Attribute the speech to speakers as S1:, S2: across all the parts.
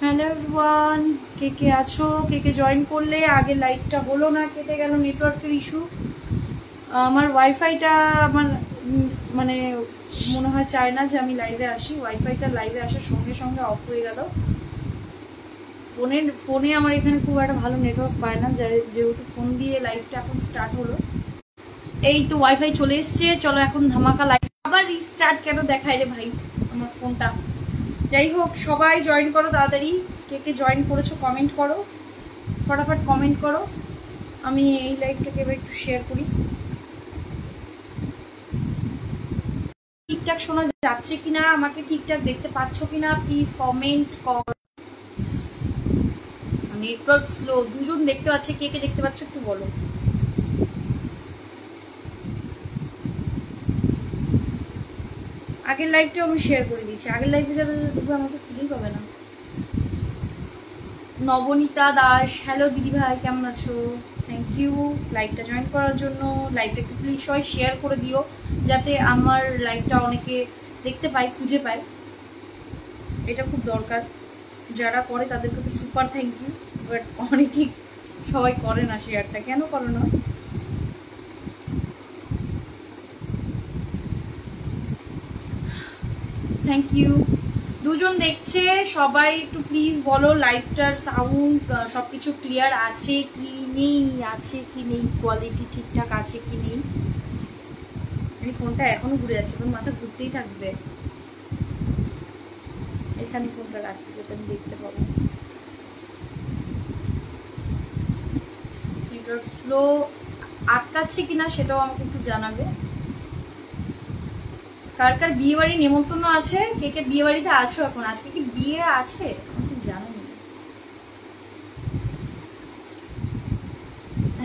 S1: Hello everyone, কে কে আছো, কে কে join করলে? আগে লাইভটা হলো না, কেটে গেল নেটওয়ার্কের ইস্যু। আমার ওয়াইফাইটা আমার মানে মনে হয় চায় না যে আমি লাইভে আসি। ওয়াইফাইটা লাইভে আসার সঙ্গে সঙ্গে অফ হয়ে গেল। ফোনে আমার এখানে খুব একটা ভালো নেটওয়ার্ক পায় না, যেহেতু ফোন দিয়ে লাইভটা এখন স্টার্ট হলো। এই তো ওয়াইফাই চলে এসছে, চলো এখন ধামাকা লাইভ। আবার রিস্টার্ট কেন দেখায় রে ভাই আমার ফোনটা। যাই হোক, সবাই জয়েন করো তাড়াতাড়ি। কে কে জয়েন করেছো কমেন্ট করো, ফটাফট কমেন্ট করো। আমি এই লাইভটাকে এবার একটু শেয়ার করি। ঠিকঠাক শোনা যাচ্ছে কিনা, আমাকে ঠিকঠাক দেখতে পাচ্ছ কিনা প্লিজ কমেন্ট করো। নেটওয়ার্ক স্লো, দুজন দেখতে পাচ্ছে, কে কে দেখতে পাচ্ছ একটু বলো। আগের লাইভটাও আমি শেয়ার করে দিচ্ছি, আগের লাইভে যারা দেখবে আমাকে খুঁজেই পাবে না। নবনীতা দাস, হ্যালো দিদি ভাই, কেমন আছো? থ্যাংক ইউ লাইভটা জয়েন করার জন্য। লাইভটা একটু প্লিজ সবাই শেয়ার করে দিও, যাতে আমার লাইভটা অনেকে দেখতে পায়, খুঁজে পায়। এটা খুব দরকার। যারা করে তাদেরকে তো সুপার থ্যাংক ইউ, বাট অনেকেই সবাই করে না শেয়ারটা। কেন করো না? Thank you. দুজন দেখছে, সবাই একটু প্লিজ বলো লাইভটার সাউন্ড সবকিছু ক্লিয়ার আছে কি নেই, আছে কি নেই, কোয়ালিটি ঠিকঠাক আছে কি নেই। এই ফোনটা এখনো ঘুরে যাচ্ছে, আমার মাথা ঘুরতেই থাকবে। এখানে ফোনটা রাখছি যাতে আমি দেখতে পাবো। নেটওয়ার্ক স্লো আটকাচ্ছে কিনা সেটাও আমাকে একটু জানাবে। কার কার বিয়ে বাড়ি নেমন্তন্ন আছে, কে কে বিয়ে বাড়িতে আছো এখন? আজকে কি বিয়ে আছে আমাকে জানানি।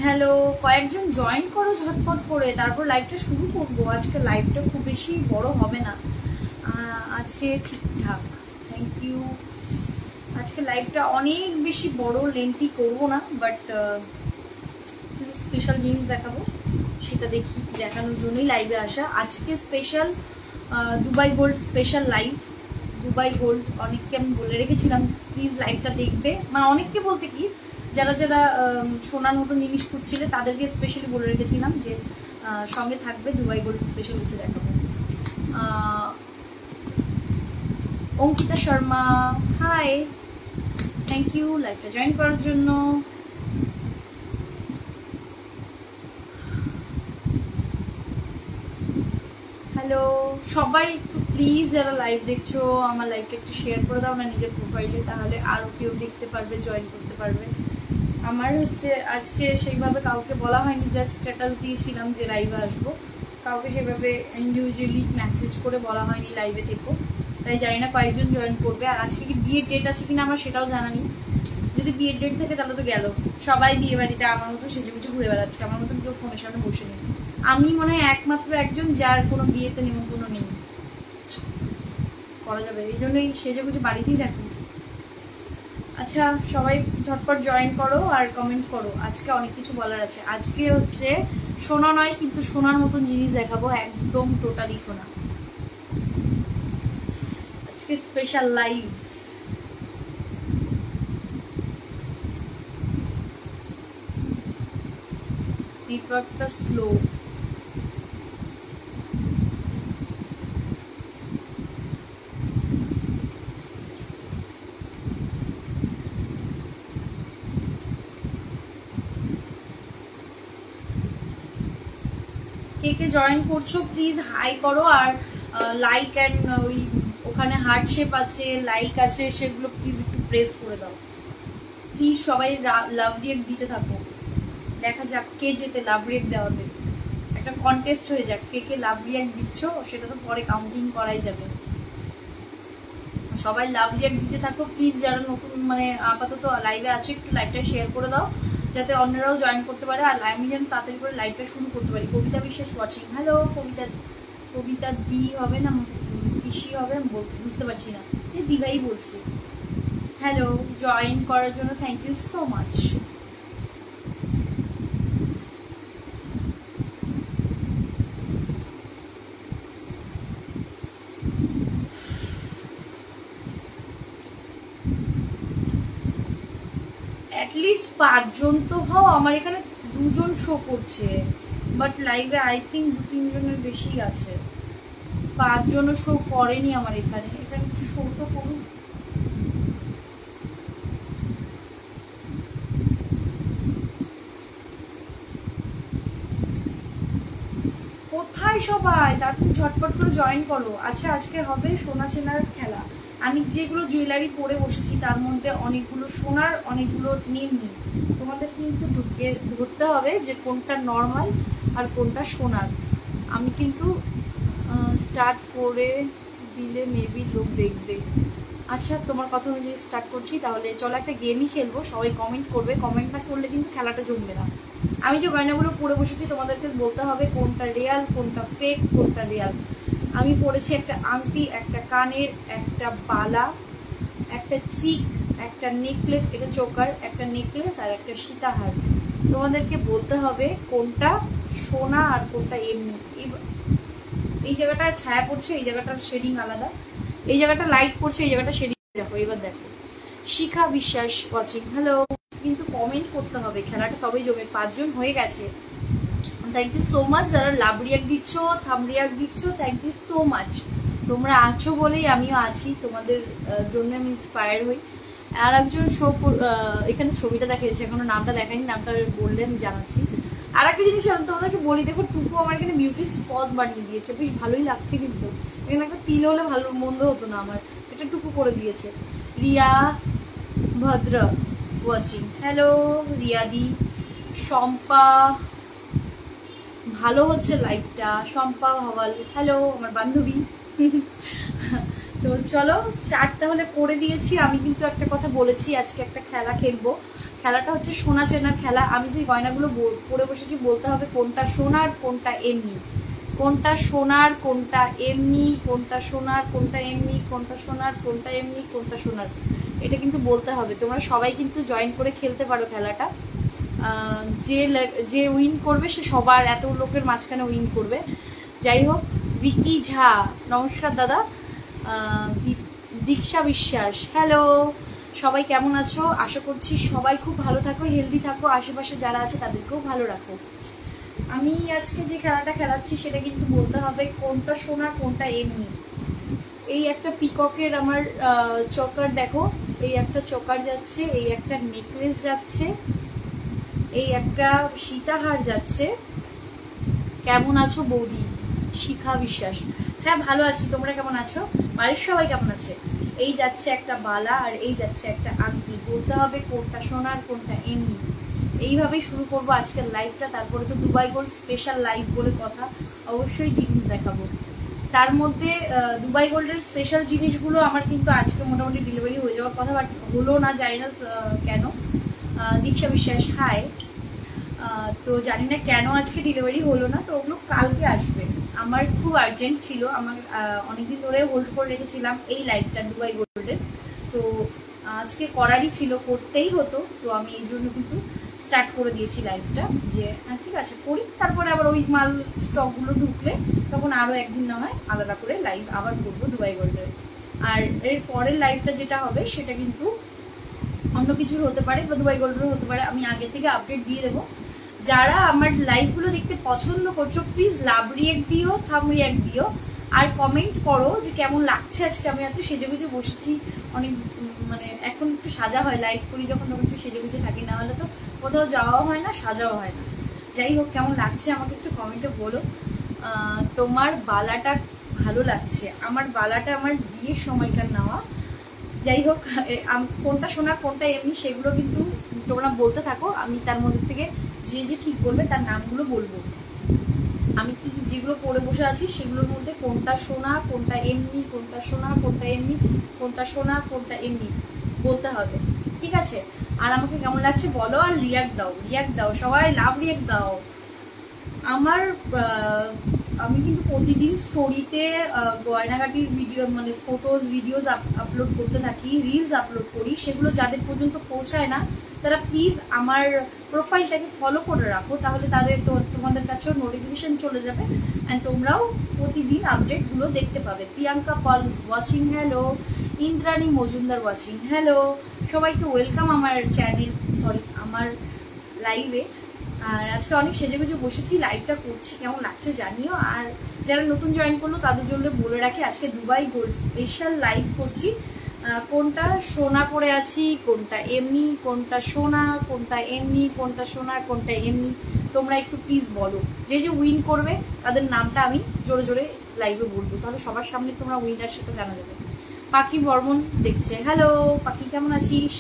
S1: হ্যালো, কয়েকজন জয়েন করো ঝটপট করে, তারপর লাইভটা শুরু করবো। আজকে লাইভটা খুব বেশি বড় হবে না, আছে ঠিকঠাক। Thank you. আজকে লাইভটা অনেক বেশি বড় লেন্থি করবো না, বাট কিছু স্পেশাল জিনিস দেখাবো, সেটা দেখানোর জন্যই লাইভে আসা। আজকে special Dubai gold special live. Dubai gold অনেককে আমি বলে রেখেছিলাম প্লিজ লাইভটা দেখবে, মানে অনেককে বলতে কি, যারা যারা সোনার মতন জিনিস খুঁজছিলে তাদেরকে স্পেশালি বলে রেখেছিলাম যে সঙ্গে থাকবে, দুবাই গোল্ড স্পেশাল কিছু দেখাবো। Ankita Sharma, hi, thank you লাইভটা জয়েন করার জন্য। হ্যালো সবাই, একটু প্লিজ যারা লাইভ দেখছো আমার লাইভটা একটু শেয়ার করে দাও না নিজের প্রোফাইলে, তাহলে আরও কেউ দেখতে পারবে, জয়েন করতে পারবে। আমার হচ্ছে আজকে সেইভাবে কাউকে বলা হয়নি, জাস্ট স্ট্যাটাস দিয়েছিলাম যে লাইভে আসবো। কাউকে সেভাবে ইন্ডিভিজুয়ালি মেসেজ করে বলা হয়নি লাইভে থেকো, তাই জানি না কয়েকজন জয়েন করবে। আর আজকে কি বিয়ের ডেট আছে কিনা আমার সেটাও জানানি। যদি বিয়ের ডেট থাকে তাহলে তো গেল, সবাই বিয়ে বাড়িতে আমার মতো সেজে গুজে ঘুরে বেড়াচ্ছে, আমার মতন কেউ ফোনের সামনে বসে নেই। আমি মনে হয় একমাত্র একজন যার কোনো বিয়েতে নিমন্ত্রণ নেই। করা যাবে, এই জন্যই সেজে গুজে বাড়িতেই থাকি। আচ্ছা সবাই ঝটপট জয়েন করো আর কমেন্ট করো। আজকে অনেক কিছু বলার আছে। আজকে হচ্ছে সোনা নয়, কিন্তু সোনার মতন জিনিস দেখাবো, একদম টোটালি সোনা। আজকে স্পেশাল লাইভ। নেটওয়ার্কটা স্লো। কে কে জয়েন করছো প্লিজ হাই করো, আর লাইক অ্যান্ড ওই ওখানে হার্ট শেপ আছে, লাইক আছে, সেগুলো প্লিজ একটু প্রেস করে দাও প্লিজ। সবাই লাভ রিয়েক্ট দিতে থাকো, দেখা যাক কে যেতে লাভ রিয়েক্ট দেওয়াতে। একটা কন্টেস্ট হয়ে যাক, কে কে লাভ রিয়েক্ট দিচ্ছ সেটা তো পরে কাউন্টিং করাই যাবে। সবাই লাভ রিয়েক্ট দিতে থাকো প্লিজ। যারা নতুন মানে আপাতত লাইভে আছে একটু লাইভটা শেয়ার করে দাও, যাতে অন্যরাও জয়েন করতে পারে, আর আমি যেন তাড়াতাড়ি করে লাইভটা শুরু করতে পারি। কবিতা বিশ্বাস ওয়াচিং, হ্যালো কবিতা। কবিতা দি হবে না পিসি হবে বুঝতে পারছি না, যে দিভাই বলছি। হ্যালো, জয়েন করার জন্য thank you so much. At least 5 জন তো হও। আমার এখানে 2 জন শো করছে, বাট লাইভে আই থিঙ্ক 2-3 জনের বেশি আছে। 5 জনও শো করেনি আমার এখানে। এখানে একটু শো তো করুন। কোথায় সবাই? তাড়াতাড়ি ঝটপট করে জয়েন করো। আচ্ছা, আজকে হবে সোনা চেনার খেলা। আমি যেগুলো জুয়েলারি পরে বসেছি তার মধ্যে অনেকগুলো সোনার, অনেকগুলো নেমনি। তোমাদের কিন্তু ধরতে হবে যে কোনটা নর্মাল আর কোনটা সোনার। আমি কিন্তু স্টার্ট করে দিলে মেবি লোক দেখবে। আচ্ছা, তোমার কথা অনুযায়ী স্টার্ট করছি। তাহলে চলো একটা গেমই খেলবো, সবাই কমেন্ট করবে। কমেন্ট না করলে কিন্তু খেলাটা জমবে না। আমি যে গয়নাগুলো পরে বসেছি তোমাদেরকে বলতে হবে কোনটা রিয়াল, কোনটা ফেক, কোনটা রিয়াল। আমি পরেছি একটা আংটি, একটা কানের, একটা বালা, একটা চিক, একটা নেকলেস, এটা চোকার, একটা নেকলেস আর একটা সীতাহার। তোমাদেরকে বলতে হবে কোনটা সোনা আর কোনটা এমনি। এই জায়গাটা ছায়া পড়ছে, এই জায়গাটার শেডিং আলাদা, এই জায়গাটা লাইট পড়ছে, এই জায়গাটা শেডিং। দেখো এবার দেখো, শিখা বিশ্বাস ওয়াচিং, হ্যালো। কিন্তু কমেন্ট করতে হবে, খেলাটা তবেই জমে। 5 জন হয়ে গেছে। থ্যাংক ইউ সো মাচ যারা লাভ রিয়াক্ট দিচ্ছ, থাম রিয়াক্ট দিচ্ছ, থ্যাংক ইউ সো মাচ। তোমরা আছো বলেই আমিও আছি, তোমাদের জন্য আমি ইন্সপায়ার হই। আর একজন শো এখানে ছবিটা দেখা যাচ্ছে, এখনো নামটা দেখায়নি, নামটা বললে আমি জানাচ্ছি। আর একটা জিনিস তোমাদেরকে বলি, দেখো টুকু আমার এখানে বিউটি স্পট বানিয়ে দিয়েছে, বেশ ভালোই লাগছে। কিন্তু এখানে একটা তিল হলে ভালো মন্দ হতো না আমার, এটা টুকু করে দিয়েছে। রিয়া ভদ্র ওয়াচিং, হ্যালো রিয়াদি। শম্পা, ভালো হচ্ছে লাইভটা। শম্পা হওয়াল, হ্যালো আমার বান্ধবী। তো চলো স্টার্ট তাহলে করে দিয়েছি। আমি কিন্তু একটা কথা বলেছি, আজকে একটা খেলা খেলবো। খেলাটা হচ্ছে সোনা চেনার খেলা। আমি যে গয়নাগুলো পরে বসেছি বলতে হবে কোনটা সোনার, কোনটা এমনি, কোনটা সোনার, কোনটা এমনি, কোনটা সোনার, কোনটা এমনি, কোনটা সোনার, কোনটা এমনি, কোনটা সোনার। এটা কিন্তু বলতে হবে। তোমরা সবাই কিন্তু জয়েন করে খেলতে পারো খেলাটা। যে উইন করবে সে সবার এত লোকের মাঝখানে উইন করবে। যাই হোক, বিকি ঝা, নমস্কার দাদা। দীক্ষা বিশ্বাস, হ্যালো। সবাই কেমন আছো? আশা করছি সবাই খুব ভালো থাকো, হেলদি থাকো, আশেপাশে যারা আছে তাদেরকেও ভালো রাখো। আমি আজকে যে খেলাটা খেলাচ্ছি সেটা কিন্তু বলতে হবে কোনটা সোনা, কোনটা এমনি। এই একটা পিককের আমার চকার দেখো, এই একটা চকার যাচ্ছে, এই একটা নেকলেস যাচ্ছে, এই একটা সীতাহার যাচ্ছে। কেমন আছো বৌদি? শিখা বিশ্বাস, হ্যাঁ ভালো আছি। তোমরা কেমন আছো? বাড়ির সবাই কেমন আছে? এই যাচ্ছে একটা বালা আর এই যাচ্ছে একটা আংটি। বলতে হবে কোনটা সোনার, কোনটা এমনি। এইভাবেই শুরু করবো আজকের লাইভটা। তারপরে তো দুবাই গোল্ড স্পেশাল লাইভ বলে কথা, অবশ্যই জিনিস দেখাবো। তার মধ্যে দুবাই গোল্ডের স্পেশাল জিনিসগুলো আমার কিন্তু আজকে মোটামুটি ডেলিভারি হয়ে যাওয়ার কথা, বাট হলো না, জানি না কেন। দীক্ষা বিশ্বাস, হাই। তো জানি না কেন আজকে ডেলিভারি হলো না, তো ওগুলো কালকে আসবে। আমার খুব আর্জেন্ট ছিল, আমার অনেকদিন ধরে হোল্ড করে রেখেছিলাম এই লাইভটা দুবাই গোল্ডের। তো আজকে করারই ছিল, করতেই হতো। তো আমি এই জন্য কিন্তু স্টার্ট করে দিয়েছি লাইভটা, যে ঠিক আছে করি। তারপরে আবার ওই মাল স্টকগুলো ঢুকলে তখন আরও একদিন না হয় আলাদা করে লাইভ আবার করবো দুবাই গোল্ডের। আর এর পরের লাইভটা যেটা হবে সেটা কিন্তু অন্য কিছুর হতে পারে বা দুবাই গোল্ডেরও হতে পারে। আমি আগে থেকে আপডেট দিয়ে দেবো। যারা আমার লাইভগুলো দেখতে পছন্দ করছো প্লিজ লাভ রিয়াক্ট দিও, থাম রিয়াক্ট দিও, আর কমেন্ট করো যে কেমন লাগছে আজকে। আমি এত সেজে গুজে বসেছি, অনেক মানে এখন একটু সাজা হয়, লাইভ করি যখন তখন একটু সেজে গুজে থাকি, না হলে তো কোথাও যাওয়াও হয় না, সাজাও হয় না। যাই হোক, কেমন লাগছে আমাকে একটু কমেন্টে বলো। তোমার বালাটা ভালো লাগছে। আমার বালাটা আমার বিয়ের সময়কার নেওয়া। যাই হোক, কোনটা শোনা কোনটা এমনি সেগুলো কিন্তু তোমরা বলতে থাকো। আমি তার মধ্যে থেকে যে যে ঠিক বলবে তার নামগুলো বলবো। আমি কি যেগুলো পরে বসে আছি সেগুলোর মধ্যে কোনটা সোনা, কোনটা এমনি, কোনটা সোনা, কোনটা এমনি, কোনটা সোনা, কোনটা এমনি বলতে হবে, ঠিক আছে? আর আমাকে কেমন লাগছে বলো, আর রিয়াক্ট দাও, রিয়াক্ট দাও, সবাই লাভ রিয়াক্ট দাও। আমার আমি কিন্তু প্রতিদিন স্টোরিতে গয়নাগাটির ভিডিও মানে ফটোজ ভিডিওস আপলোড করতে থাকি, রিলস আপলোড করি। সেগুলো যাদের পর্যন্ত পৌঁছায় না তারা প্লিজ আমার প্রোফাইলটাকে ফলো করে রাখো, তাহলে তোমাদের কাছেও নোটিফিকেশন চলে যাবে অ্যান্ড তোমরাও প্রতিদিন আপডেটগুলো দেখতে পাবে। Priyanka Paul watching hello, Indrani Majumdar watching hello, সবাইকে ওয়েলকাম আমার চ্যানেল আমার লাইভে। আর আজকে অনেক সেজেগুজে বসেছি, লাইভটা করছি, কেমন লাগছে জানিও। আর যারা নতুন জয়েন করলো তাদের জন্য বলে রাখি আজকে দুবাই গোল্ড স্পেশাল লাইভ করছি। কোনটা সোনা পরে আছি, কোনটা এমনি, কোনটা সোনা, কোনটা এমনি, কোনটা সোনা, কোনটা এমনি, তোমরা একটু প্লিজ বলো। যে উইন করবে তাদের নামটা আমি জোরে জোরে লাইভে বলবো, তাহলে সবার সামনে তোমরা উইনার সেটা জানা যাবে। পাখি বর্মন দেখছে, হ্যালো পাখি, কেমন আছিস?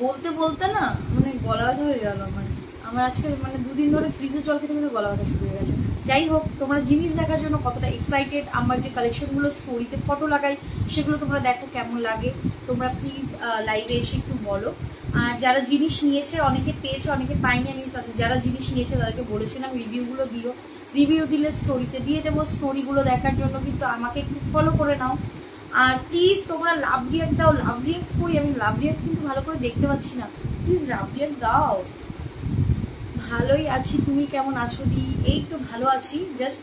S1: বলতে বলতে না মানে গলা ব্যথা হয়ে গেল আমার আজকে মানে দুদিন ধরে ফ্রিজে জল খেতে খেতে গলা ব্যথা শুরু হয়ে গেছে। যাই হোক, তোমরা জিনিস দেখার জন্য কতটা এক্সাইটেড, আমার যে কালেকশনগুলো স্টোরিতে ফটো লাগাই সেগুলো তোমরা দেখো কেমন লাগে, তোমরা প্লিজ লাইভে এসে একটু বলো। আর যারা জিনিস নিয়েছে, অনেকে পেয়েছে অনেকে পাইনি, আমি যারা জিনিস নিয়েছে তাদেরকে বলেছিলাম রিভিউগুলো দিও, রিভিউ দিলে স্টোরিতে দিয়ে দেবো। স্টোরিগুলো দেখার জন্য কিন্তু আমাকে একটু ফলো করে নাও। আর প্লিজ তোমরা লাভ রিয়াক্ট দাও। লাভ রিয়াক্ট কই? আমি লাভ রিয়াক্ট কিন্তু ভালো করে দেখতে পাচ্ছি না, প্লিজ লাভ রিয়াক্ট দাও। ভালোই আছি, তুমি কেমন আছো দি? এই তো ভালো আছি, জাস্ট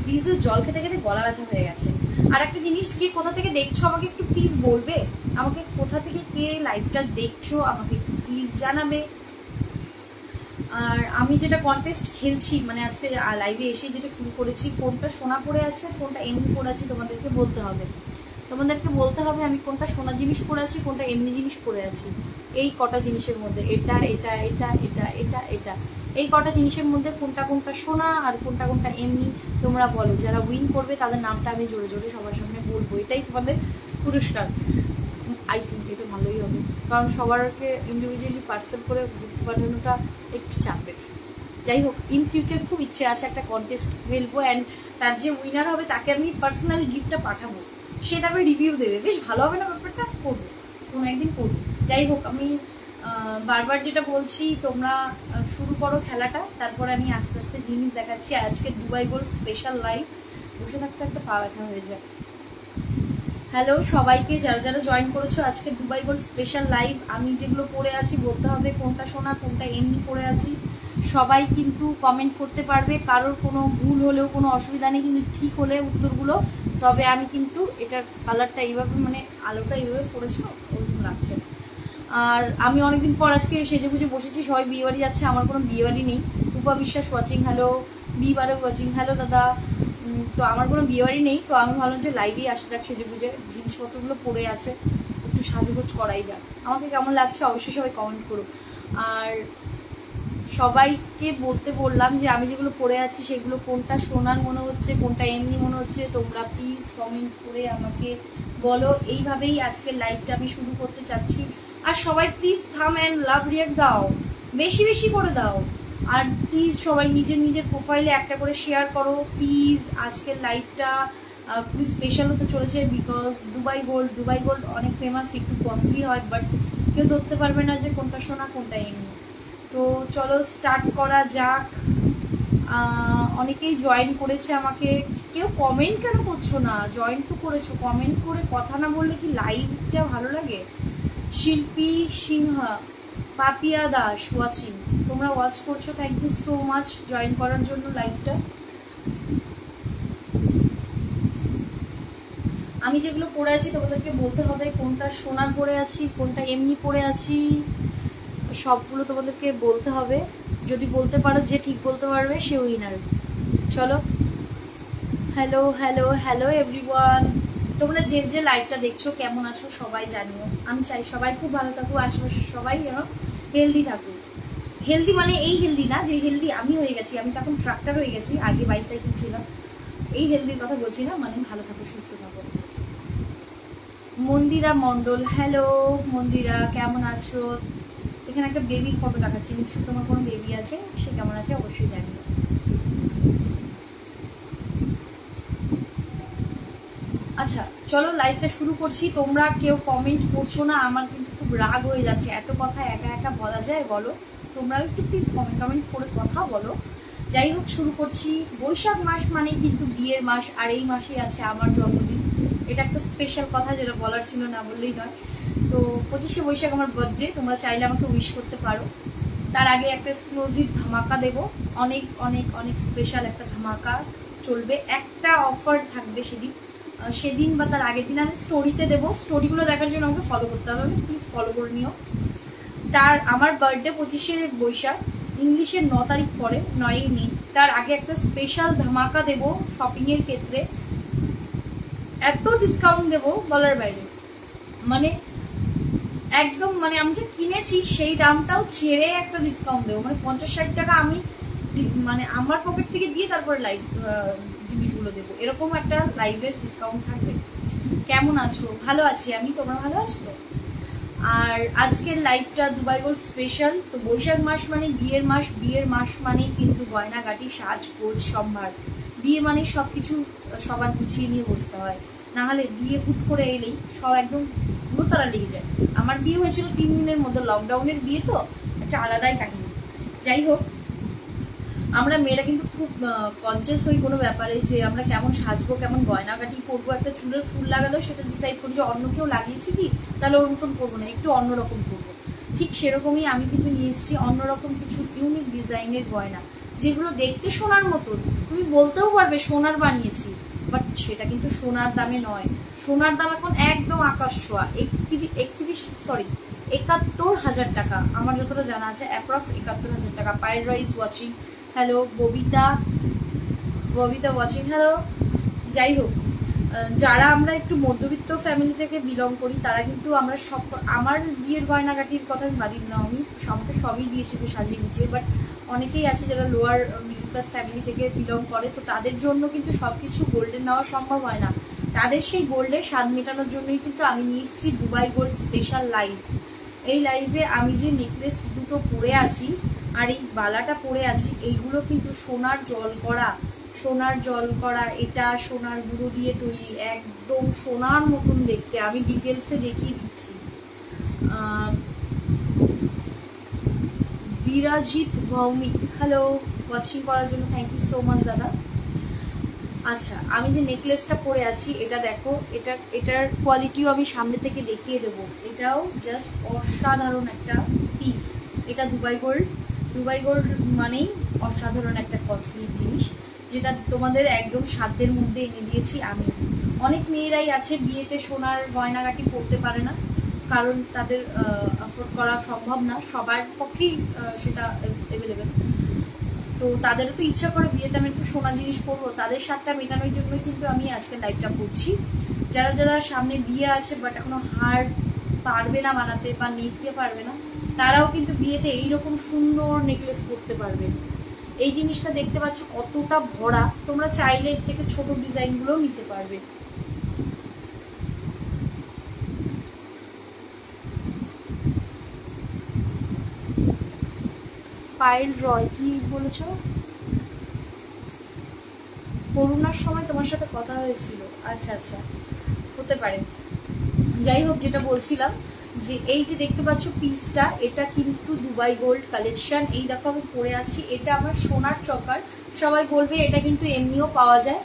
S1: ফ্রিজের জল খেতে খেতে গলা ব্যথা হয়ে গেছে। আর একটা জিনিস, কে কোথা থেকে দেখছো আমাকে একটু প্লিজ বলবে, আমাকে কোথা থেকে কে লাইভটা দেখছো আমাকে একটু প্লিজ জানাবে। আর আমি যেটা কন্টেস্ট খেলছি মানে আজকে লাইভে এসে যেটা শুরু করেছি, কোনটা সোনা পড়ে আছে কোনটা এমনি পড়ে আছে তোমাদেরকে বলতে হবে। আমি কোনটা সোনা জিনিস পরে আছি, কোনটা এমনি জিনিস পরে আছি। এই কটা জিনিসের মধ্যে এটা এটা এটা এটা এটা এটা এই কটা জিনিসের মধ্যে কোনটা কোনটা সোনা আর কোনটা কোনটা এমনি তোমরা বলো। যারা উইন করবে তাদের নামটা আমি জোরে জোরে সবার সামনে বলবো, এটাই তোমাদের পুরস্কার। আই থিঙ্ক এটা ভালোই হবে, কারণ সবারকে ইন্ডিভিজুয়ালি পার্সেল করে গিফট পাঠানোটা একটু চাপের। যাই হোক, ইন ফিউচার খুব ইচ্ছে আছে একটা কন্টেস্ট খেলবো অ্যান্ড তার যে উইনার হবে তাকে আমি পার্সোনালি গিফটটা পাঠাবো, সে তারপরে রিভিউ দেবে। বেশ ভালো হবে না ব্যাপারটা? করবো, কোনো একদিন করবো। যাই হোক, আমি বারবার যেটা বলছি, তোমরা শুরু করো খেলাটা, তারপরে আমি আস্তে আস্তে জিনিস দেখাচ্ছি। আজকে দুবাই গোল্ড স্পেশাল লাইভ, বসে থাকতে একটা পা ব্যথা হয়ে যায়। হ্যালো সবাইকে, যারা যারা জয়েন করেছো আজকে দুবাই গোল্ড স্পেশাল লাইভ। আমি যেগুলো পড়ে আছি বলতে হবে কোনটা সোনা কোনটা এমনি পড়ে আছি। সবাই কিন্তু কমেন্ট করতে পারবে, কারোর কোনো ভুল হলেও কোনো অসুবিধা নেই, কিন্তু ঠিক হলে উত্তরগুলো। তবে আমি কিন্তু এটার কালারটা এইভাবে মানে আলোটা এইভাবে পড়েছিল ওরকম লাগছে। আর আমি অনেকদিন পর আজকে সেজেগুজে বসেছি, সবাই বিয়েবাড়ি যাচ্ছে, আমার কোনো বিয়েবাড়ি নেই। রূপা বিশ্বাস ওয়াচিং হ্যালো, বিবারে ওয়াচিং হ্যালো দাদা। তো আমার কোনো বিয়েবাড়ি নেই, তো আমি ভাবলাম যে লাইভেই আসে যাক, সেজেগুজে জিনিসপত্রগুলো পড়ে আছে, একটু সাজুগুজ করাই যাক। আমাকে কেমন লাগছে অবশ্যই সবাই কমেন্ট করো। আর সবাইকে বলতে বললাম যে আমি যেগুলো পড়ে আছি সেগুলো কোনটা সোনার মনে হচ্ছে কোনটা এমনি মনে হচ্ছে, তোমরা প্লিজ কমেন্ট করে আমাকে বলো। এইভাবেই আজকের লাইভটা আমি শুরু করতে চাচ্ছি। আর সবাই প্লিজ থাম অ্যান্ড লাভ রিয়াক্ট দাও, বেশি বেশি করে দাও। আর প্লিজ সবাই নিজের নিজের প্রোফাইলে একটা করে শেয়ার করো প্লিজ। আজকের লাইভটা খুবই স্পেশাল হতে চলেছে, বিকজ দুবাই গোল্ড অনেক ফেমাস, একটু কস্টলি হয়, বাট কেউ ধরতে পারবে না যে কোনটা সোনা কোনটা এমনি। তো চলো স্টার্ট করা যাক। অনেকেই জয়েন করেছে আমাকে, কেউ কমেন্ট কেন করছো না? জয়েন তো করেছো, কমেন্ট করে কথা না বললে কি লাইভটা ভালো লাগে? শিল্পী সিনহা, পাপিয়া দাস ওয়াচিং, তোমরা ওয়াচ করছো, thank you so much join করার জন্য লাইভটা। আমি যেগুলো পড়ে আছি তোমাদেরকে বলতে হবে কোনটা সোনার পরে আছি কোনটা এমনি পরে আছি, সবগুলো তোমাদেরকে বলতে হবে। যদি বলতে পারো, যে ঠিক বলতে পারবে সে উইনার। চলো, হ্যালো হ্যালো হ্যালো এভরিওয়ান, তোমরা যে যে লাইভটা দেখছো কেমন আছো সবাই জানিও। আমি চাই সবাই খুব ভালো থাকুক, আশেপাশে সবাই যেন হেলদি থাকুক। হেলদি মানে এই হেলদি না যে হেলদি আমি হয়ে গেছি, আমি তখন ট্রাক্টর হয়ে গেছি, আগে বাইসাইকেল ছিল। এই হেলদির কথা বলছি না, মানে ভালো থাকো সুস্থ থাকো। মন্দিরা মণ্ডল, হ্যালো মন্দিরা, কেমন আছো? এখানে একটা বেবির ফটো দেখাচ্ছি, নিশ্চয়ই তোমার কোনো বেবি আছে, সে কেমন আছে অবশ্যই জানিও। আচ্ছা চলো লাইভটা শুরু করছি। তোমরা কেউ কমেন্ট করছো না, আমার কিন্তু খুব রাগ হয়ে যাচ্ছে, এত কথা একা একা বলা যায় বলো? তোমরাও একটু প্লিজ কমেন্ট করে কথা বলো। যাই হোক, শুরু করছি। বৈশাখ মাস মানেই কিন্তু বিয়ের মাস, আর এই মাসে আছে আমার জন্মদিন। এটা একটা স্পেশাল কথা, যেটা বলার ছিল, না বললেই নয়। তো 25শে বৈশাখ আমার বার্থডে, তোমরা চাইলে আমাকে উইশ করতে পারো। তার আগে একটা এক্সক্লুসিভ ধামাকা দেব, অনেক অনেক অনেক স্পেশাল একটা ধামাকা চলবে। একটা অফার থাকবে সেদিন বা তার আগের দিন আমি স্টোরিতে দেবো। স্টোরিগুলো দেখার জন্য আমাকে ফলো করতে হবে, প্লিজ ফলো করে নিও। আমার বার্থডে 25শে বৈশাখ, ইংলিশের 9 তারিখ পরে, 9ই মে। তার আগে একটা স্পেশাল ধামাকা দেবো শপিংয়ের ক্ষেত্রে। এত ডিসকাউন্ট দেবো বলার বাইরে, মানে একদম, মানে আমি যে কিনেছি সেই দামটাও ছেড়ে একটা ডিসকাউন্ট দেবো। মানে 50-60 টাকা আমি মানে আমার পকেট থেকে দিয়ে তারপরে লাইভ জিনিসগুলো দেবো, এরকম একটা লাইভের ডিসকাউন্ট থাকবে। কেমন আছো? ভালো আছি আমি, তোমরা ভালো আছো তো? আর আজকের লাইভটা দুবাই গোল্ড স্পেশাল। তো বৈশাখ মাস মানে বিয়ের মাস, বিয়ের মাস মানেই কিন্তু গয়নাগাটি, সাজগোজ, সম্ভার। বিয়ে মানে সবকিছু সবার গুছিয়ে নিয়ে বসতে হয়, না হলে বিয়ে হুট করে এলেই সব একদম ভুতরা লেগে যায়। আমার বিয়ে হয়েছিল 3 দিনের মধ্যে, লকডাউনের বিয়ে, তো একটা আলাদাই কাহিনী। যাই হোক, আমরা মেয়েরা কিন্তু খুব কনসিয়াস হই কোনো ব্যাপারে, যে আমরা কেমন সাজবো, কেমন গয়নাগাটি করবো। একটা চুলের ফুল লাগালেও সেটা ডিসাইড করি যে অন্য কেউ লাগিয়েছি কি, তাহলে ওর মতন করবো না, একটু অন্যরকম করবো। ঠিক সেরকমই আমি কিন্তু নিয়ে এসেছি অন্যরকম কিছু ইউনিক ডিজাইনের গয়না, যেগুলো দেখতে সোনার মতন, তুমি বলতেও পারবে সোনার বানিয়েছি, বাট সেটা কিন্তু সোনার দামে নয়। সোনার দাম এখন একদম আকাশ ছোঁয়া, 71,000 টাকা আমার যতটা জানা আছে, অ্যাপ্রক্স 71,000 টাকা। Payel rice watching, hello. Babita watching, hello. যাই হোক, যারা আমরা একটু মধ্যবিত্ত ফ্যামিলি থেকে বিলং করি, তারা কিন্তু আমরা সব, আমার বিয়ের গয়নাগাটির কথা আমি বাদ দিলাম, আমি আমাকে সবই দিয়েছি সাজিয়ে গুছিয়ে, বাট অনেকেই আছে যারা লোয়ার মিডল ক্লাস ফ্যামিলি থেকে বিলং করে, তো তাদের জন্য কিন্তু সবকিছু গোল্ডেন নেওয়া সম্ভব হয় না। তাদের সেই গোল্ডের স্বাদ মেটানোর জন্যই কিন্তু আমি নিয়ে এসেছি দুবাই গোল্ড স্পেশাল লাইভ। এই লাইভে আমি যে নেকলেস দুটো পরে আছি আর এই বালাটা পরে আছি, এইগুলো কিন্তু সোনার জল করা, এটা সোনার গুঁড়ো দিয়ে তৈরি, একদম সোনার মতন দেখতে। আমি ডিটেলসে দেখিয়ে দিচ্ছি। বিরাজিত ভৌমিক, হ্যালো, ওয়াচিং করার জন্য থ্যাংক ইউ সো মাচ দাদা। আচ্ছা, আমি যে নেকলেসটা পরে আছি, এটা দেখো, এটার কোয়ালিটিও আমি সামনে থেকে দেখিয়ে দেবো। এটাও জাস্ট অসাধারণ একটা পিস। এটা দুবাই গোল্ড মানেই অসাধারণ একটা কস্টলি জিনিস, যেটা তোমাদের একদম সাধ্যের মধ্যে এনে দিয়েছি আমি। অনেক মেয়েরাই আছে বিয়েতে সোনার গয়নাগাটি পরতে পারে না, কারণ তাদের অ্যাফোর্ড করা সম্ভব না, সবার পক্ষেই সেটা অ্যাভেলেবেল। তো তাদেরও তো ইচ্ছা করে বিয়েতে আমি একটু সোনা জিনিস পরবো, তাদের স্বাদটা মেটানোর জন্যই কিন্তু আমি আজকে লাইভটা করছি। যারা যারা সামনে বিয়ে আছে বাট এখনো হার পারবে না বানাতে বা নিতে পারবে না, তারাও কিন্তু বিয়েতে এইরকম সুন্দর নেকলেস পরতে পারবে। এই জিনিসটা দেখতে পাচ্ছ কতটা ভরা, তোমরা চাইলে এর থেকে ছোট ডিজাইনগুলোও নিতে পারবে। পায়েল রয়, কি বলেছো? করোনার সময় তোমার সাথে কথা হয়েছিল? আচ্ছা, হতে পারে। যাই হোক, যেটা বলছিলাম, যে এই যে দেখতে পাচ্ছ পিসটা, এটা কিন্তু দুবাই গোল্ড কালেকশন। এই দেখো আমি পরে আছি, এটা আমার সোনার চকার। সবাই বলবে এটা কিন্তু এমনিও পাওয়া যায়,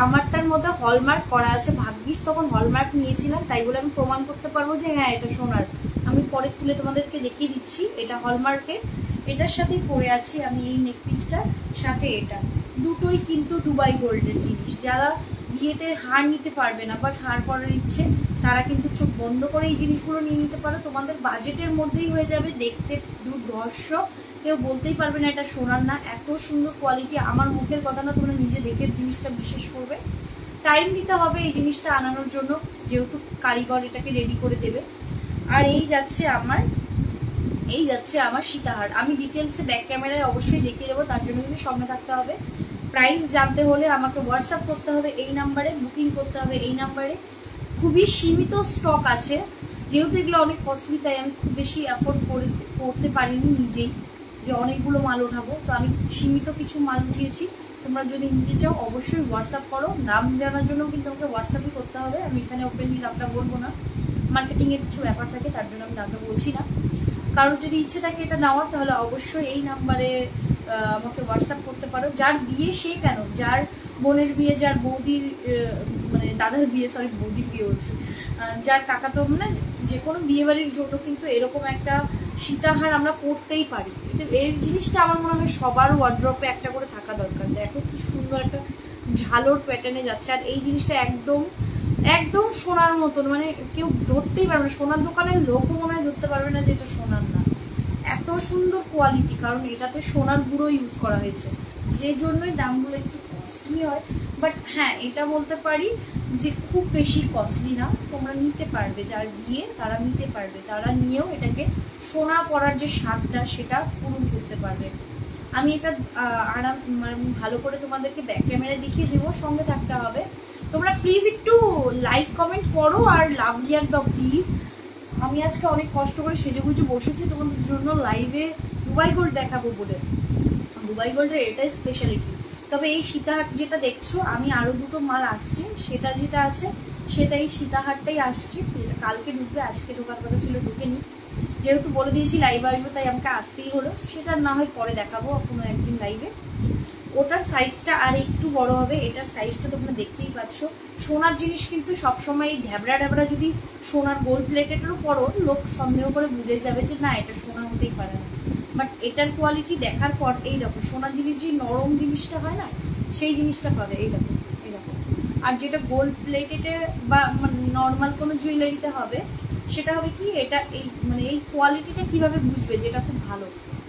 S1: আমারটার মধ্যে হলমার্ক করা আছে। ভাগ্যিস তখন হলমার্ক নিয়েছিলাম, তাই বলে আমি প্রমাণ করতে পারবো যে হ্যাঁ এটা সোনার। আমি পরে খুলে তোমাদেরকে দেখিয়ে দিচ্ছি, এটা হলমার্কের। এটার সাথেই পরে আছি আমি এই নেকপিসটার সাথে। এটা দুটোই কিন্তু দুবাই গোল্ডের জিনিস। যারা বিয়েতে হার নিতে পারবে না বাট হার পরার ইচ্ছে, তারা কিন্তু চোখ বন্ধ করে এই জিনিসগুলো নিয়ে নিতে পারো। তোমাদের বাজেটের মধ্যেই হয়ে যাবে, দেখতে দুর্ধর্ষ, কেউ বলতেই পারবে না এটা সোনার না। এত সুন্দর কোয়ালিটি, আমার মুখের কথা না, তোমরা নিজে দেখে জিনিসটা বিশেষ করবে। টাইম দিতে হবে এই জিনিসটা আনানোর জন্য, যেহেতু কারিগর এটাকে রেডি করে দেবে। আর এই যাচ্ছে আমার সীতাহার। আমি ডিটেলসে ব্যাক ক্যামেরায় অবশ্যই দেখিয়ে দেবো, তার জন্য কিন্তু সঙ্গে থাকতে হবে। প্রাইস জানতে হলে আমাকে হোয়াটসঅ্যাপ করতে হবে এই নাম্বারে, বুকিং করতে হবে এই নাম্বারে। খুবই সীমিত স্টক আছে, যেহেতু এগুলো অনেক কস্টলি, তাই আমি খুব বেশি অ্যাফোর্ড করতে পারিনি নিজেই যে অনেকগুলো মাল ওঠাবো। তো আমি সীমিত কিছু মাল উঠিয়েছি। তোমরা যদি নিতে চাও অবশ্যই হোয়াটসঅ্যাপ করো। নাম জানার জন্য কিন্তু আমাকে হোয়াটসঅ্যাপই করতে হবে, আমি এখানে ওপেনলি দামটা বলবো না, মার্কেটিংয়ের কিছু ব্যাপার থাকে, তার জন্য আমি দামটা বলছি না। কারোর যদি ইচ্ছে থাকে এটা নেওয়ার, তাহলে অবশ্যই এই নাম্বারে আমাকে হোয়াটসঅ্যাপ করতে পারো। যার বিয়ে সে কেন, যার বোনের বিয়ে, যার বৌদির মানে দাদার বিয়ে, সরি বৌদির বিয়ে বলছি, যার কাকাতো, মানে যে কোনো বিয়ে বাড়ির জন্য কিন্তু এরকম একটা সীতাহার আমরা পরতেই পারি। এই জিনিসটা আমার মনে হয় সবার ওয়ার্ড্রপে একটা করে থাকা দরকার। দেখো কি সুন্দর একটা ঝালোর প্যাটার্নে যাচ্ছে, আর এই জিনিসটা একদম একদম সোনার মতন, মানে কেউ ধরতেই পারবে না, সোনার দোকানের লোকও মনে হয় ধরতে পারবে না যে এটা সোনার না। এত সুন্দর কোয়ালিটি, কারণ এটাতে সোনার গুঁড়ো ইউজ করা হয়েছে, যে জন্যই দামগুলো একটু কস্টলি হয়। বাট হ্যাঁ, এটা বলতে পারি যে খুব বেশি কস্টলি না, তোমরা নিতে পারবে, যার বিয়ে তারা নিতে পারবে, তারা নিয়েও এটাকে সোনা পরার যে স্বাদটা সেটা পূরণ করতে পারবে। আমি এটা আরাম মানে ভালো করে তোমাদেরকে ব্যাক ক্যামেরা দেখিয়ে দেবো, সঙ্গে থাকতে হবে। তোমরা প্লিজ একটু লাইক কমেন্ট করো আর লাভ রিয়াক্ট দাও প্লিজ। আমি আজকে অনেক কষ্ট করে সেজেগুজে বসেছি তোমাদের জন্য লাইভে দুবাই গোল্ড দেখাবো বলে। দুবাই গোল্ডের এটাই স্পেশালিটি। তবে এই সীতাহার যেটা দেখছো, আমি আরও দুটো মাল আসছে, সেটা যেটা আছে সেটা এই সীতাহারটাই আসছে, যেটা কালকে ঢুকবে, আজকে ঢোকার কথা ছিল ঢুকেনি। যেহেতু বলে দিয়েছি লাইভে আসবো তাই আমাকে আসতেই হলো। সেটা না হয় পরে দেখাবো কোনো একদিন লাইভে। ওটার সাইজটা আর একটু বড় হবে, এটার সাইজটা তোমরা দেখতেই পাচ্ছ। সোনার জিনিস কিন্তু সবসময় ঢ্যাবড়া ঢ্যাবড়া যদি সোনার গোল্ড প্লেটেডেরও পরো, লোক সন্দেহ করে বুঝে যাবে যে না এটা সোনা হতেই পারে না। বাট এটার কোয়ালিটি দেখার পর এই দেখো, সোনার জিনিস যে নরম জিনিসটা হয় না, সেই জিনিসটা পাবে এই দেখো, এই দেখো। আর যেটা গোল্ড প্লেটেডে বা নর্মাল কোনো জুয়েলারিতে হবে, সেটা হবে কি, এটা এই মানে এই কোয়ালিটিটা কিভাবে বুঝবে যে এটা খুব ভালো।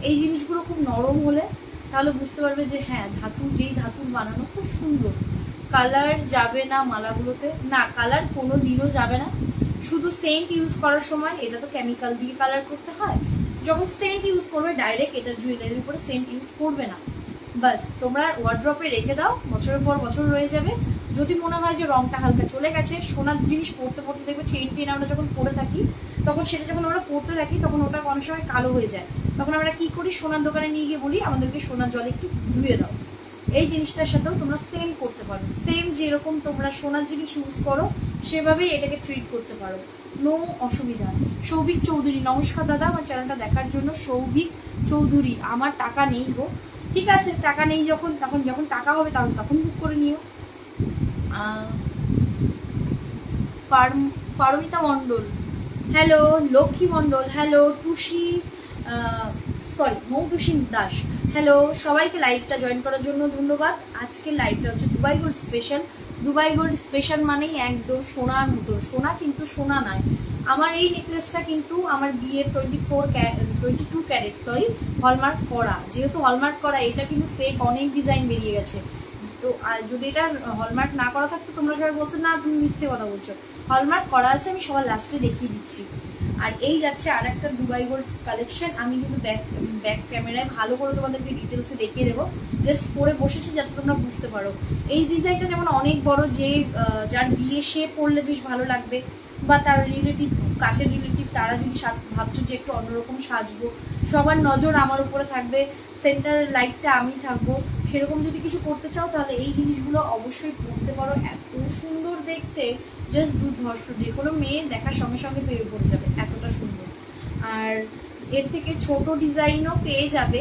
S1: এই জিনিসগুলো খুব নরম হলে তাহলে বুঝতে পারবে যে হ্যাঁ ধাতু, যেই ধাতুর বানানো খুব সুন্দর। কালার যাবে না মালাগুলোতে, না কালার কোনো দিনও যাবে না। শুধু সেন্ট ইউজ করার সময়, এটা তো কেমিক্যাল দিয়ে কালার করতে হয়, যখন সেন্ট ইউজ করবে ডাইরেক্ট এটা জুয়েলারির উপরে সেন্ট ইউজ করবে না। বাস তোমরা ওয়ার্ড্রপে রেখে দাও, বছরের পর বছর রয়ে যাবে। যদি মনে হয় যে রংটা হালকা চলে গেছে, সোনার জিনিস পরতে পরতে দেখবে চেন টেন আমরা যখন পরে থাকি, তখন সেটা যখন আমরা পরতে থাকি তখন ওটা অনেক সময় কালো হয়ে যায়। তখন আমরা কি করি, সোনার দোকানে নিয়ে গিয়ে বলি আমাদেরকে সোনার জলে একটু ধুয়ে দাও। এই জিনিসটার সাথেও তোমরা সেম করতে পারো, সেম যেরকম তোমরা সোনার জিনিস ইউজ করো সেভাবেই এটাকে ট্রিট করতে পারো, নো অসুবিধা। সৌভিক চৌধুরী, নমস্কার দাদা, আমার চ্যানেলটা দেখার জন্য। সৌভিক চৌধুরী, আমার টাকা নেই গো। ঠিক আছে, টাকা নেই যখন, তখন যখন টাকা হবে তখন বুক করে নিও। Paramita Mondal hello, Lakshmi Mondal hello, Tusi sorry Moutusi Das hello, সবাইকে লাইভটা জয়েন করার জন্য ধন্যবাদ। আজকের লাইভটা হচ্ছে Dubai gold special. Dubai gold special মানেই একদম সোনার মতো, সোনা কিন্তু সোনা নয়। আমার এই নেকলেসটা কিন্তু আমার বিয়ের 22 ক্যারেট সরি হলমার্ক করা, যেহেতু হলমার্ক করা, এটা কিন্তু ফেক অনেক ডিজাইন বেরিয়ে গেছে। তো যদি এটা হলমার্ক না করা থাকতো তোমরা সবাই বলতো না তুমি মিথ্যে কথা বলছো। হলমার্ক করা আছে, আমি সবার লাস্টে দেখিয়ে দিচ্ছি। আর এই যাচ্ছে আর একটা দুবাই গোল্ড কালেকশন। আমি কিন্তু ব্যাক ক্যামেরায় ভালো করে তোমাদেরকে ডিটেলসে দেখিয়ে দেবো, জাস্ট পরে বসেছি যাতে তোমরা বুঝতে পারো। এই ডিজাইনটা যেমন অনেক বড়, যে যার বিয়ে সে পরলে বেশ ভালো লাগবে, বা তার রিলেটিভ, কাছের রিলেটিভ, তারা যদি ভাবছো যে একটু অন্যরকম সাজবো, সবার নজর আমার উপরে থাকবে, সেন্টার লাইটটা আমি থাকবো, সেরকম যদি কিছু করতে চাও তাহলে এই জিনিসগুলো অবশ্যই পরতে পারো। এত সুন্দর দেখতে, জাস্ট দুর্ধর্ষ, যে কোনো মেয়ে দেখার সঙ্গে সঙ্গে পেয়ে পড়ে যাবে, এতটা সুন্দর। আর এর থেকে ছোট ডিজাইনও পেয়ে যাবে।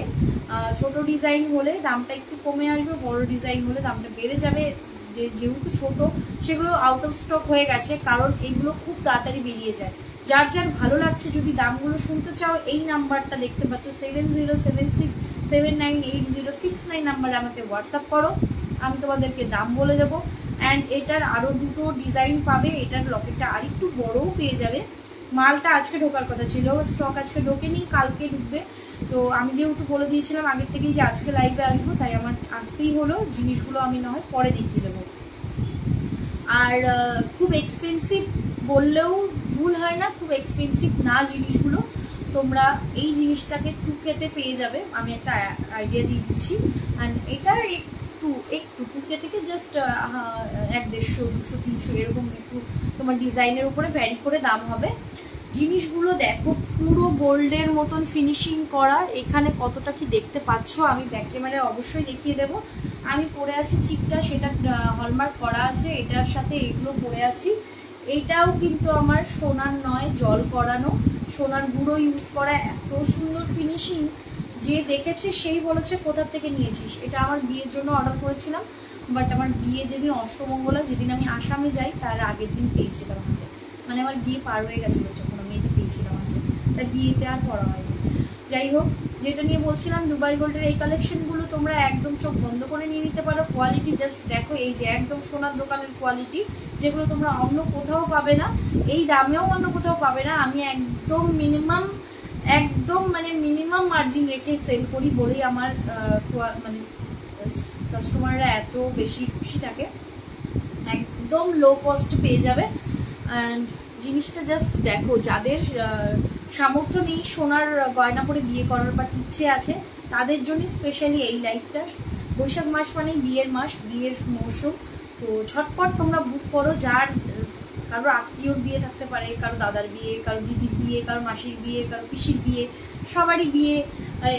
S1: ছোট ডিজাইন হলে দামটা একটু কমে আসবে, বড় ডিজাইন হলে দামটা বেড়ে যাবে। যেহেতু ছোট সেগুলো আউট অফ স্টক হয়ে গেছে, কারণ এইগুলো খুব তাড়াতাড়ি বেরিয়ে যায়। যার যার ভালো লাগছে, যদি দামগুলো শুনতে চাও, এই নাম্বারটা দেখতে পাচ্ছ 7076798069 নাম্বারে আমাকে হোয়াটসঅ্যাপ করো, আমি তোমাদেরকে দাম বলে দেবো। অ্যান্ড এটার আরও দুটো ডিজাইন পাবে, এটার লকেটটা আর একটু বড়ও পেয়ে যাবে। মালটা আজকে ঢোকার কথা ছিল, স্টক আজকে ঢোকেনি, কালকে ঢুকবে। তো আমি যেহেতু বলে দিয়েছিলাম আগের থেকেই যে আজকে লাইভে আসবো, তাই আমার আসতেই হলো। জিনিসগুলো আমি না হয় পরে দেখিয়ে দেবো। আর খুব এক্সপেন্সিভ বললেও ভুল হয় না, খুব এক্সপেন্সিভ না জিনিসগুলো। তোমরা এই জিনিসটাকে 2K-তে পেয়ে যাবে, আমি একটা আইডিয়া দিয়ে দিচ্ছি। অ্যান্ড এটার একটু 2K থেকে জাস্ট 150, 200, 300 এরকম একটু তোমার ডিজাইনের উপরে ভ্যারি করে দাম হবে। জিনিসগুলো দেখো পুরো গোল্ডের মতন ফিনিশিং করা। এখানে কতটা কি দেখতে পাচ্ছ আমি ব্যাক ক্যামেরায় অবশ্যই দেখিয়ে দেবো। আমি পরে আছি চিকটা, সেটা হলমার্ক করা আছে, এটার সাথে এগুলো পরে আছি। এইটাও কিন্তু আমার সোনার নয়, জল করানো, সোনার গুঁড়ো ইউজ করা, এত সুন্দর ফিনিশিং যে দেখেছে সেই বলেছে কোথা থেকে নিয়েছিস। এটা আমার বিয়ের জন্য অর্ডার করেছিলাম, বাট আমার বিয়ে যেদিন অষ্টমঙ্গলা, যেদিন আমি আসামে যাই তার আগের দিন পেয়েছিলাম হাতে, মানে আমার বিয়ে পার হয়ে গেছিলো যখন আমি এটা পেয়েছিলাম হাতে, তাই বিয়েতে আর পরা হয়নি। যাই হোক, যেটা নিয়ে বলছিলাম, দুবাই গোল্ডের এই কালেকশনগুলো তোমরা একদম চোখ বন্ধ করে নিয়ে নিতে পারো। কোয়ালিটি জাস্ট দেখো, এই যে একদম সোনার দোকানের কোয়ালিটি, যেগুলো তোমরা অন্য কোথাও পাবে না, এই দামেও অন্য কোথাও পাবে না। আমি একদম মিনিমাম মার্জিন রেখে সেল করি বলেই আমার মানে কাস্টমাররা এত বেশি খুশি থাকে। একদম লো কস্ট পেয়ে যাবে। অ্যান্ড জিনিসটা জাস্ট দেখো, যাদের সামর্থ্য নেই সোনার গয়না পরে বিয়ে করার বা ইচ্ছে আছে, তাদের জন্য স্পেশালি এই লাইফটা। বৈশাখ মাস মানে বিয়ের মাস, বিয়ের মৌসুম, তো ঝটপট তোমরা বুক করো। যার কারো আত্মীয়র বিয়ে থাকতে পারে, কারো দাদার বিয়ে, কারো দিদির বিয়ে, কারো মাসির বিয়ে, কারো পিসির বিয়ে, সবারই বিয়ে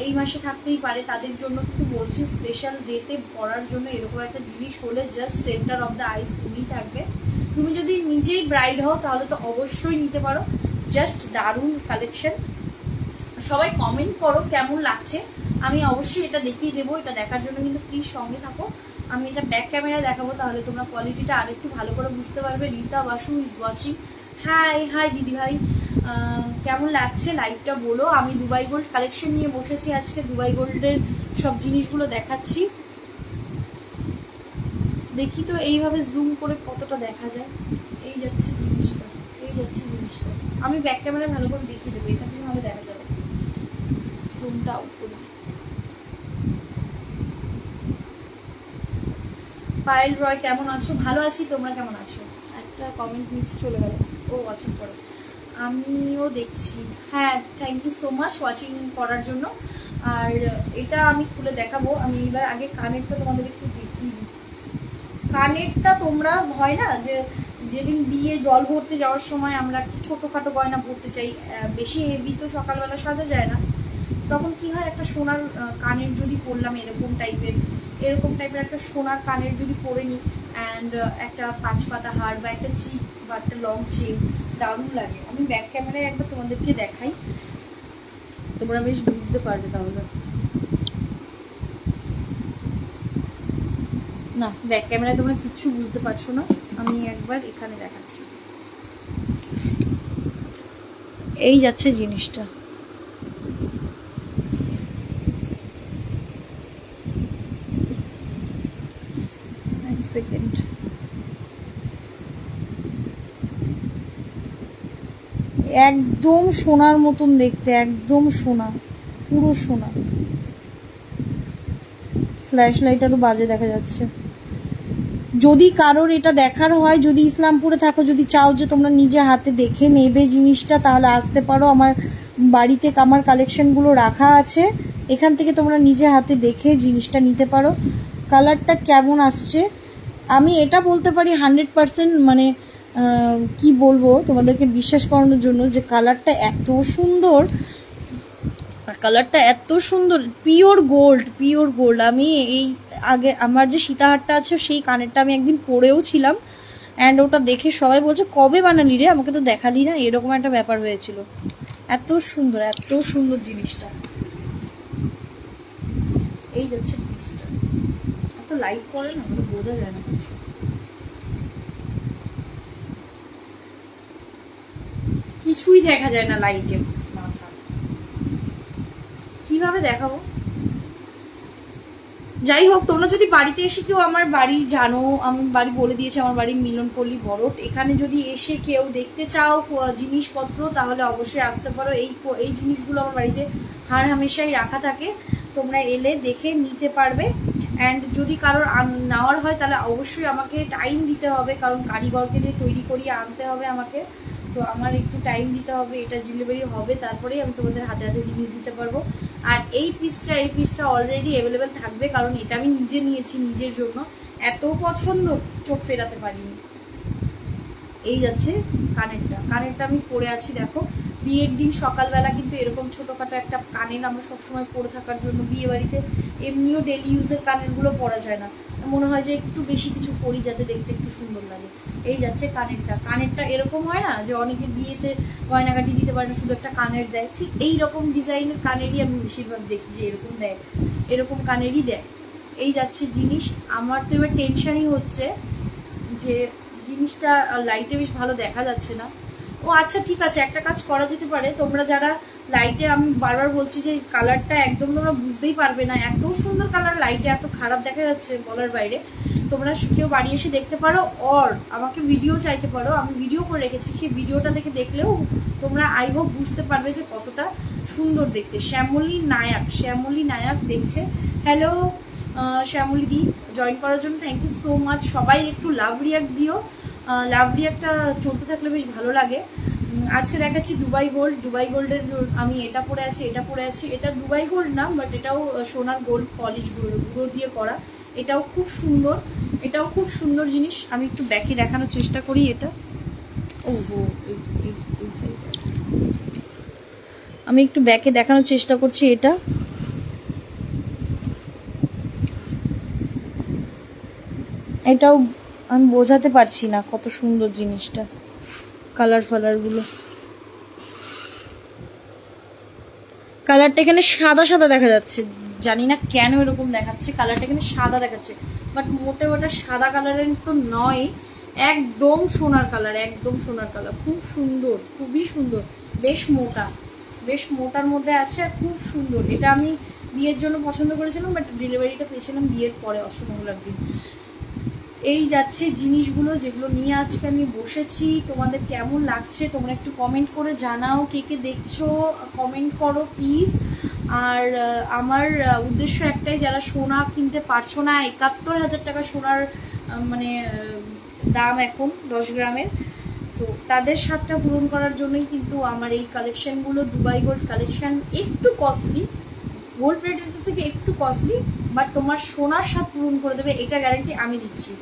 S1: এই মাসে থাকতেই পারে। তাদের জন্য কিন্তু বলছি স্পেশাল ডেতে পড়ার জন্য এরকম একটা জিনিস হলে জাস্ট সেন্টার অফ দ্য আইস তুমিই থাকবে। তুমি যদি নিজেই ব্রাইড হও তাহলে তো অবশ্যই নিতে পারো। জাস্ট দারুণ কালেকশন। সবাই কমেন্ট করো কেমন লাগছে, আমি অবশ্যই এটা দেখিয়ে দেবো। এটা দেখার জন্য কিন্তু প্লিজ সঙ্গে থাকো। আমি এটা ব্যাক ক্যামেরা দেখাবো, তাহলে তোমরা কোয়ালিটিটা আরেকটু ভালো করে বুঝতে পারবে। Rita Basu is watching. Hi দিদি ভাই, কেমন লাগছে লাইভটা বলো। আমি দুবাই গোল্ড কালেকশন নিয়ে বসেছি আজকে, দুবাই গোল্ডের সব জিনিসগুলো দেখাচ্ছি। দেখি তো এইভাবে জুম করে কতটা দেখা যায়। এই যাচ্ছে জিনিসটা, আমি ব্যাক ক্যামেরা ভালো করে দেখিয়ে দেবো, এটা কিভাবে দেখা যাবে। জুমটা আউট করি। পায়েল রয় কেমন আছো? ভালো আছি, তোমরা কেমন আছো? একটা কমেন্ট নিচে চলে গেল। ও ওয়াচিং করো, আমিও দেখছি। হ্যাঁ, thank you so much watching করার জন্য। আর এটা আমি খুলে দেখাবো। আমি এবার আগে কানেরটা তোমাদের একটু দেখিয়ে দিই। কানেরটা তোমরা হয় না যে যেদিন বিয়ে জল ভরতে যাওয়ার সময় আমরা একটু ছোটোখাটো গয়না ভরতে চাই, বেশি হেভি তো সকালবেলা সাজা যায় না, তখন কি হয় একটা সোনার কানের যদি পরলাম এরকম টাইপের একটা সোনার কানের যদি পরে নিই, অ্যান্ড একটা 5 পাতা হার বা একটা চিক বা একটা লং চেন, দারুণ লাগে। আমি ব্যাক ক্যামেরায় একবার তোমাদেরকে দেখাই, তোমরা বেশ বুঝতে পারবে। তাহলে না, ব্যাক ক্যামেরায় তোমরা কিচ্ছু বুঝতে পারছো না, আমি একবার এখানে দেখাচ্ছি। এই যাচ্ছে জিনিসটা, সেকেন্ড। একদম সোনার মতন দেখতে, একদম সোনা, পুরো সোনা। ফ্ল্যাশ লাইট আরো বাজে দেখা যাচ্ছে। যদি কারোর এটা দেখার হয়, যদি ইসলামপুরে থাকো, যদি চাও যে তোমরা নিজে হাতে দেখে নেবে জিনিসটা, তাহলে আসতে পারো। আমার বাড়িতে আমার কালেকশনগুলো রাখা আছে, এখান থেকে তোমরা নিজে হাতে দেখে জিনিসটা নিতে পারো। কালারটা কেমন আসছে আমি এটা বলতে পারি 100%, মানে কি বলবো তোমাদেরকে বিশ্বাস করানোর জন্য, যে কালারটা এত সুন্দর, পিওর গোল্ড। আমি এই আগে আমার যে সীতাহারটা আছে সেই কানেরটা আমি একদিন পরেও ছিলাম, অ্যান্ড ওটা দেখে সবাই বলছে কবে বানালি রে, আমাকে তো দেখালি না, এরকম একটা ব্যাপার হয়েছিল। এত সুন্দর জিনিসটা। এই যাচ্ছে পিসটা, এত লাইট পড়ে না, বোঝা যায় না কিছু। কিছুই দেখা যায় না লাইটে, মাথা কিভাবে দেখাবো। যাই হোক, তোমরা যদি বাড়িতে এসে কেউ আমার বাড়ি জানো, আমার বাড়ি বলে দিয়েছে, আমার বাড়ি মিলনপল্লী বড়ট, এখানে যদি এসে কেউ দেখতে চাও জিনিসপত্র, তাহলে অবশ্যই আসতে পারো। এই জিনিসগুলো আমার বাড়িতে হার হামেশাই রাখা থাকে, তোমরা এলে দেখে নিতে পারবে। অ্যান্ড যদি কারোর নেওয়ার হয় তাহলে অবশ্যই আমাকে টাইম দিতে হবে, কারণ কারিগরকে দিয়ে তৈরি করিয়ে আনতে হবে আমাকে, তো আমার একটু টাইম দিতে হবে। এটা ডেলিভারি হবে, তারপরেই আমি তোমাদের হাতে হাতে জিনিস দিতে পারবো। আর এই পিসটা অলরেডি অ্যাভেলেবেল থাকবে, কারণ এটা আমি নিজে নিয়েছি নিজের জন্য, এত পছন্দ চোখ ফেরাতে পারিনি। এই যাচ্ছে কানেরটা আমি পরে আছি দেখো। বিয়ের দিন সকালবেলা কিন্তু এরকম ছোটোখাটো একটা কানের আমরা সবসময় পরে থাকার জন্য, বিয়ে বাড়িতে এমনিও ডেলি ইউজের কানেরগুলো পরা যায় না, মনে হয় যে একটু বেশি কিছু পরি যাতে দেখতে একটু সুন্দর লাগে। এই যাচ্ছে কানেরটা এরকম হয় না যে অনেকে বিয়েতে গয়নাগাটি দিতে পারে না, শুধু একটা কানের দেয়, ঠিক এই রকম ডিজাইনের কানেরই আমি বেশিরভাগ দেখি যে এরকম দেয়, এরকম কানেরই দেয়। এই যাচ্ছে জিনিস। আমার তো এবার টেনশনই হচ্ছে যে জিনিসটা লাইটে বেশ ভালো দেখা যাচ্ছে না। ও আচ্ছা ঠিক আছে, একটা কাজ করা যেতে পারে, তোমরা যারা লাইটে, আমি বারবার বলছি যে কালারটা একদম তোমরা বুঝতেই পারবে না, এত সুন্দর কালার, লাইটে এত খারাপ দেখা যাচ্ছে বলার বাইরে। তোমরা কেউ বাড়ি এসে দেখতে পারো, অর আমাকে ভিডিও চাইতে পারো, আমি ভিডিও করে রেখেছি, সেই ভিডিওটা দেখে দেখলেও তোমরা আই হোপ বুঝতে পারবে যে কতটা সুন্দর দেখতে। শ্যামলী নায়ক দেখছে, হ্যালো শ্যামলী দি, জয়েন করার জন্য থ্যাংক ইউ সো মাচ। সবাই একটু লাভ রিয়াক্ট দিও, লাভ রিয়াক্টটা চলতে থাকলে বেশ ভালো লাগে। আজকে দেখাচ্ছি দুবাই গোল্ডের আমি এটা পরে আছি, এটা দুবাই গোল্ড না, বাট এটাও সোনার গোল্ড পলিশ গুঁড়ো দিয়ে করা, এটাও খুব সুন্দর জিনিস। আমি একটু ব্যাকে দেখানোর চেষ্টা করি এটা, আমি একটু ব্যাকে দেখানোর চেষ্টা করছি, এটাও আমি বোঝাতে পারছি না কত সুন্দর জিনিসটা, কালারগুলো, কালারটা এখানে সাদা দেখা যাচ্ছে, জানি না কেন এরকম দেখাচ্ছে, কালারটা এখানে সাদা দেখাচ্ছে, বাট মোটেও ওটা সাদা কালারের তো নয়, একদম সোনার কালার, খুব সুন্দর, খুবই সুন্দর, বেশ মোটার মধ্যে আছে আর খুব সুন্দর। এটা আমি বিয়ের জন্য পছন্দ করেছিলাম, বাট ডেলিভারিটা পেয়েছিলাম বিয়ের পরে, অষ্টমঙ্গলার দিন। এই যাচ্ছে জিনিসগুলো যেগুলো নিয়ে আজকে আমি বসেছি। তোমাদের কেমন লাগছে তোমরা একটু কমেন্ট করে জানাও, কে দেখছো কমেন্ট করো প্লিজ। আর আমার উদ্দেশ্য একটাই, যারা সোনা কিনতে পারছো না, ৭১,০০০ টাকা সোনার মানে দাম এখন 10 গ্রামের, তো তাদের স্বাদটা পূরণ করার জন্যই কিন্তু আমার এই কালেকশানগুলো। দুবাই গোল্ড কালেকশান একটু কস্টলি, গোল্ড প্লেটের থেকে একটু কস্টলি, বাট তোমার সোনার স্বাদ পূরণ করে দেবে, এটা গ্যারান্টি আমি দিচ্ছি।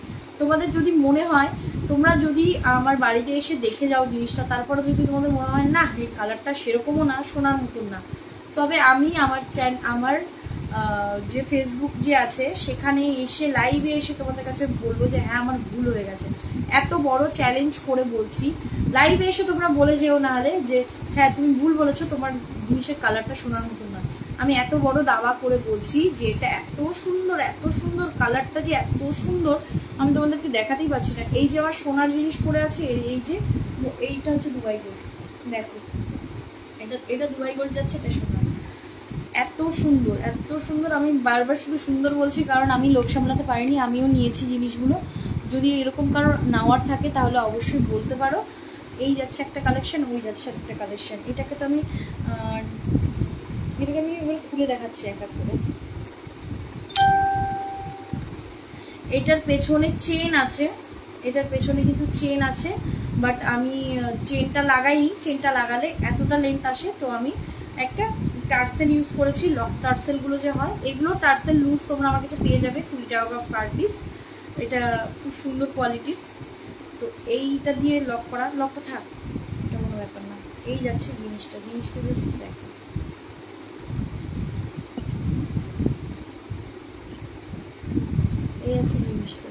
S1: তোমাদের যদি মনে হয়, তোমরা যদি আমার বাড়িতে এসে দেখে যাও জিনিসটা, তারপরে যদি তোমাদের মনে হয় না এই কালারটা সেরকমও না, সোনার মতন না, তবে আমি আমার যে ফেসবুক যে আছে সেখানে এসে লাইভে এসে তোমাদের কাছে বলবো যে হ্যাঁ আমার ভুল হয়ে গেছে। এত বড় চ্যালেঞ্জ করে বলছি, লাইভে এসে তোমরা বলে যেও না হলে যে হ্যাঁ তুমি ভুল বলেছো, তোমার জিনিসের কালারটা সোনার মতন না। আমি এত বড় দাওয়া করে বলছি যে এটা এত সুন্দর কালারটা যে এত সুন্দর, আমি তোমাদেরকে দেখাতেই পারছি না। এই যে আমার সোনার জিনিস পরে আছে, এইটা হচ্ছে দুবাই গোল্ড, দেখো এটা দুবাই গোল্ড যাচ্ছে, এটা সোনার, এত সুন্দর। আমি বারবার শুধু সুন্দর বলছি কারণ আমি লোক সামলাতে পারিনি, আমিও নিয়েছি জিনিসগুলো। যদি এরকম কারোর নেওয়ার থাকে তাহলে অবশ্যই বলতে পারো। এই যাচ্ছে একটা কালেকশন, ওই যাচ্ছে একটা কালেকশন। এটাকে আমি এবার খুলে দেখাচ্ছি এক এক করে। এটার পেছনে চেন আছে, কিন্তু চেন আছে, বাট আমি চেনটা লাগাইনি, চেনটা লাগালে এতটা লেন্থ আসে, তো আমি একটা টার্সেল ইউজ করেছি। লক টার্সেলগুলো যে হয়, এগুলো টার্সেল লুজ তোমরা আমার কাছে পেয়ে যাবে 20 টাকা পার পিস, এটা খুব সুন্দর কোয়ালিটির। তো এইটা দিয়ে লক করা, লকটা থাক, এটা কোনো ব্যাপার না। এই যাচ্ছে জিনিসটা জাস্ট দেখো, এই আছে জিনিসটা।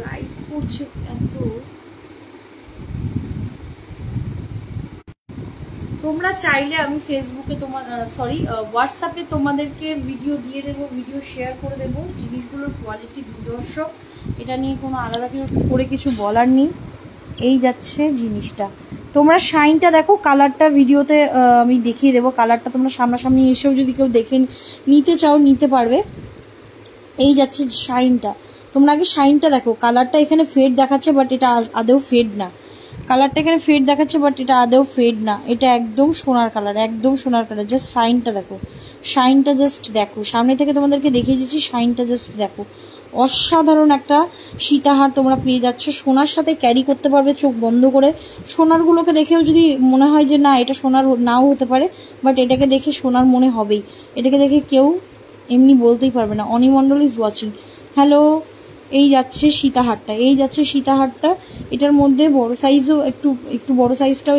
S1: লাইট পড়ছে এত, তোমরা চাইলে আমি ফেসবুকে হোয়াটসঅ্যাপে তোমাদেরকে ভিডিও দিয়ে দেবো, ভিডিও শেয়ার করে দেবো। জিনিসগুলোর কোয়ালিটি দুর্ধর্ষ, এটা নিয়ে কোনো আলাদা করে কিছু বলার নেই। এই যাচ্ছে জিনিসটা, তোমরা শাইনটা দেখো, কালারটা ভিডিওতে আমি দেখিয়ে দেবো, কালারটা তোমরা সামনাসামনি এসেও যদি কেউ দেখে নিতে চাও নিতে পারবে। এই যাচ্ছে শাইনটা, তোমরা আগে শাইনটা দেখো, কালারটা এখানে ফেড দেখাচ্ছে বাট এটা আদৌ ফেড না, কালারটা এখানে ফেড দেখাচ্ছে বাট এটা আদৌ ফেড না, এটা একদম সোনার কালার, জাস্ট শাইনটা দেখো, জাস্ট দেখো, সামনে থেকে তোমাদেরকে দেখিয়ে দিচ্ছি, শাইনটা জাস্ট দেখো, অসাধারণ একটা সীতাহার তোমরা পেয়ে যাচ্ছ। সোনার সাথে ক্যারি করতে পারবে চোখ বন্ধ করে। সোনারগুলোকে দেখেও যদি মনে হয় যে না এটা সোনার নাও হতে পারে, বাট এটাকে দেখে সোনার মনে হবেই। এটাকে দেখে কেউ এমনি বলতেই পারবে না। অনিমণ্ডল ইজ ওয়াচিং। হ্যালো, এই যাচ্ছে সীতাহারটা, এই যাচ্ছে সীতাহারটা। এটার মধ্যে বড় সাইজও একটু বড় সাইজটাও